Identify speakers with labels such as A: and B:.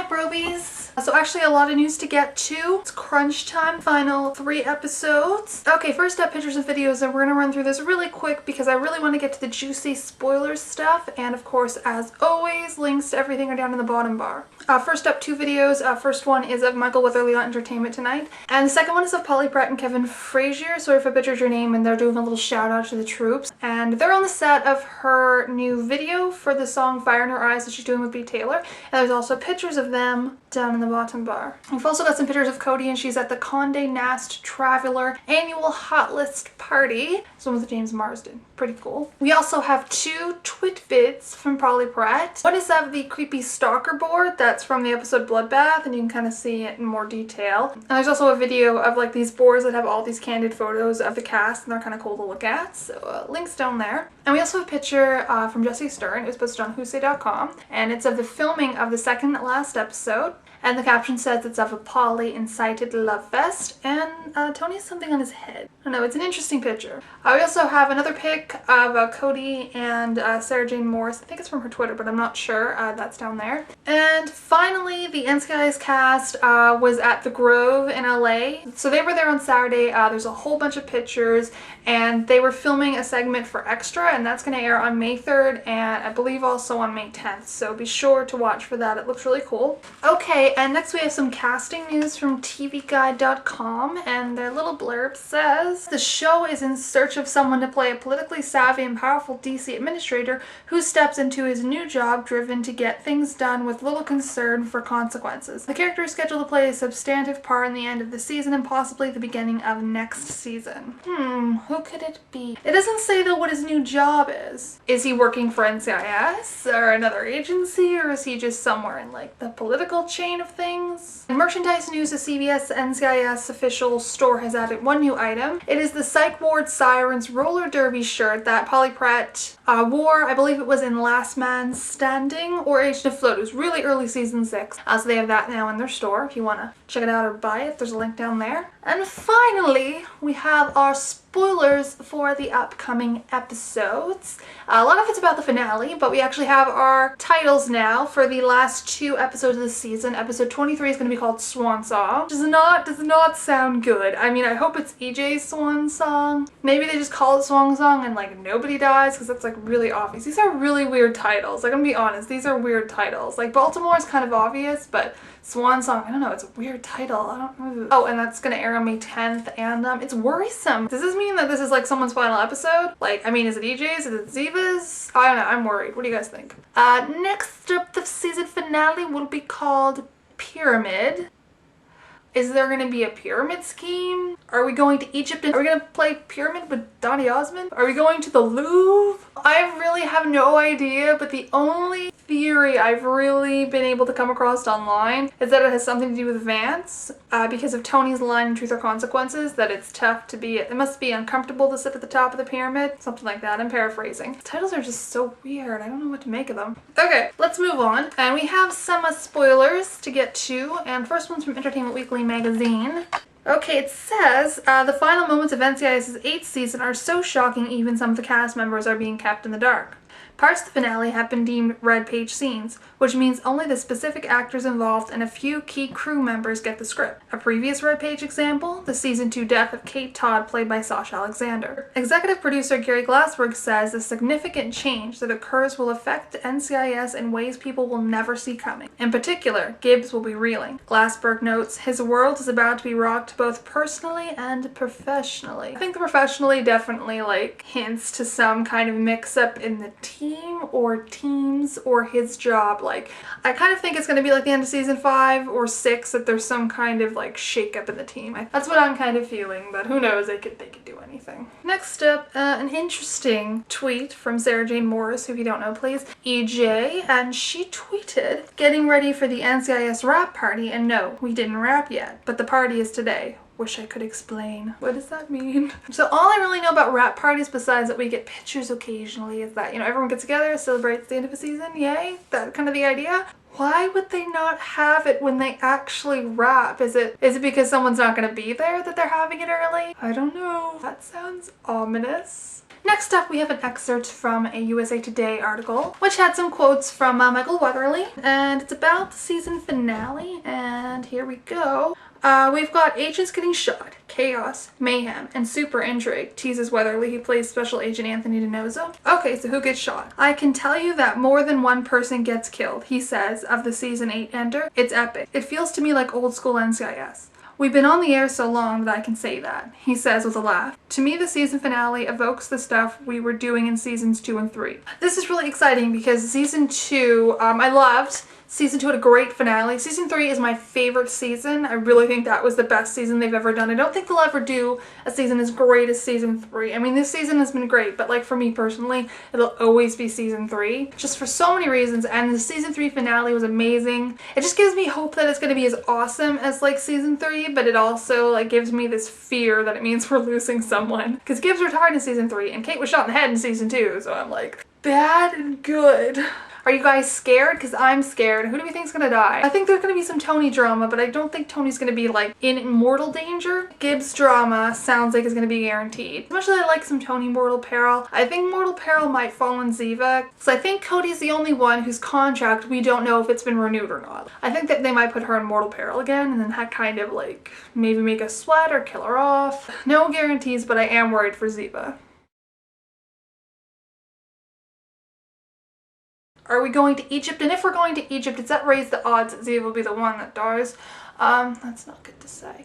A: back, brobies. So actually a lot of news to get to. It's crunch time, final 3 episodes. Okay, first up, pictures and videos, and we're gonna run through this really quick because I really want to get to the juicy spoilers stuff. And of course, as always, links to everything are down in the bottom bar. First up, 2 videos. First one is of Michael Weatherly on Entertainment Tonight. And the second one is of Pauley and Kevin Frazier. Sorry if I butchered your name, and they're doing a little shout out to the troops. And they're on the set of her new video for the song Fire in Her Eyes that she's doing with B. Taylor. And there's also pictures of them down in the bottom bar. We've also got some pictures of Cody, and she's at the Conde Nast Traveler annual Hot List party. This one with James Marsden. Pretty cool. We also have 2 tweet vids from Pauley Pratt. One is of the creepy stalker board that's from the episode Bloodbath, and you can kind of see it in more detail. And there's also a video of like these boards that have all these candid photos of the cast, and they're kind of cool to look at. So links down there. And we also have a picture from Jesse Stern. It was posted on whosay.com, and it's of the filming of the second last episode. And the caption says it's of a pauley incited lovefest, and Tony has something on his head. I don't know, it's an interesting picture. We also have another pic of Cody and Sarah Jane Morris. I think it's from her Twitter, but I'm not sure. That's down there. And finally, the NCIS cast was at the Grove in LA. So they were there on Saturday. There's a whole bunch of pictures, and they were filming a segment for Extra, and that's going to air on May 3rd, and I believe also on May 10th. So be sure to watch for that. It looks really cool. Okay, and next we have some casting news from tvguide.com, and their little blurb says, the show is in search of someone to play a politically savvy and powerful DC administrator who steps into his new job driven to get things done with little concern for consequences. The character is scheduled to play a substantive part in the end of the season and possibly the beginning of next season. Who could it be? It doesn't say though what his new job is. Is he working for NCIS or another agency, or is he just somewhere in like the political chain of things? In merchandise news, the CBS NCIS official store has added 1 new item. It is the Psych Ward Sirens roller derby shirt that Pauley Pratt wore. I believe it was in Last Man Standing or Agent Afloat. It was really early season 6. So they have that now in their store if you want to check it out or buy it. There's a link down there. And finally, we have our spoilers for the upcoming episodes. A lot of it's about the finale, but we actually have our titles now for the last 2 episodes of the season. Episode 23 is going to be called Swan Song. Does not sound good. I mean, I hope it's EJ's Swan Song. Maybe they just call it Swan Song and like nobody dies, because that's like really obvious. These are really weird titles. Like, I'm gonna be honest, these are weird titles. Like, Baltimore is kind of obvious, but Swan Song, I don't know, it's a weird title. I don't know. Oh, and that's gonna air on May 10th, and it's worrisome. Does this mean that this is like someone's final episode? Like, I mean, is it EJ's? Is it Ziva's? I don't know, I'm worried. What do you guys think? Next up, the season finale will be called Pyramid. Is there going to be a pyramid scheme? Are we going to Egypt? Are we going to play Pyramid with Donny Osmond? Are we going to the Louvre? I really have no idea, but the only theory I've really been able to come across online is that it has something to do with Vance, because of Tony's line in Truth or Consequences, that it's tough to be, it must be uncomfortable to sit at the top of the pyramid. Something like that, I'm paraphrasing. The titles are just so weird, I don't know what to make of them. Okay, let's move on. And we have some spoilers to get to, and first one's from Entertainment Weekly magazine. Okay, it says, the final moments of NCIS's 8th season are so shocking even some of the cast members are being kept in the dark. Parts of the finale have been deemed red page scenes, which means only the specific actors involved and a few key crew members get the script. A previous red page example, the season 2 death of Kate Todd played by Sasha Alexander. Executive producer Gary Glassberg says the significant change that occurs will affect the NCIS in ways people will never see coming. In particular, Gibbs will be reeling. Glassberg notes his world is about to be rocked both personally and professionally. I think the professionally definitely like hints to some kind of mix-up in the team or teams or his job. Like, I kind of think it's going to be like the end of season 5 or 6, that there's some kind of like shake-up in the team. That's what I'm kind of feeling, but who knows, they could do anything. Next up, an interesting tweet from Sarah Jane Morris, who if you don't know plays EJ, and she tweeted, getting ready for the NCIS rap party, and no, we didn't rap yet, but the party is today. Wish I could explain. What does that mean? So all I really know about rap parties, besides that we get pictures occasionally, is that, you know, everyone gets together, celebrates the end of a season, yay? That kind of the idea. Why would they not have it when they actually rap? Is it because someone's not gonna be there that they're having it early? I don't know. That sounds ominous. Next up, we have an excerpt from a USA Today article, which had some quotes from Michael Weatherly, and it's about the season finale, and here we go. We've got agents getting shot, chaos, mayhem, and super intrigue, teases Weatherly. He plays Special Agent Anthony DiNozzo. Okay, so who gets shot? I can tell you that more than one person gets killed, he says, of the season 8 ender. It's epic. It feels to me like old school NCIS. We've been on the air so long that I can say that, he says with a laugh. To me, the season finale evokes the stuff we were doing in seasons 2 and 3. This is really exciting because season 2, I loved. Season 2 had a great finale. Season 3 is my favorite season. I really think that was the best season they've ever done. I don't think they'll ever do a season as great as season 3. I mean, this season has been great, but like for me personally, it'll always be season 3. Just for so many reasons, and the season 3 finale was amazing. It just gives me hope that it's going to be as awesome as like season 3, but it also like gives me this fear that it means we're losing someone. Because Gibbs retired in season 3, and Kate was shot in the head in season 2, so I'm like, bad and good. Are you guys scared? Because I'm scared. Who do we think is gonna die? I think there's gonna be some Tony drama, but I don't think Tony's gonna be like in mortal danger. Gibbs drama sounds like it's gonna be guaranteed. As much as I like some Tony mortal peril, I think mortal peril might fall on Ziva. So I think Cody's the only one whose contract we don't know if it's been renewed or not. I think that they might put her in mortal peril again and then kind of like maybe make a sweat or kill her off. No guarantees, but I am worried for Ziva. Are we going to Egypt? And if we're going to Egypt, does that raise the odds that Ziva will be the one that dies? That's not good to say.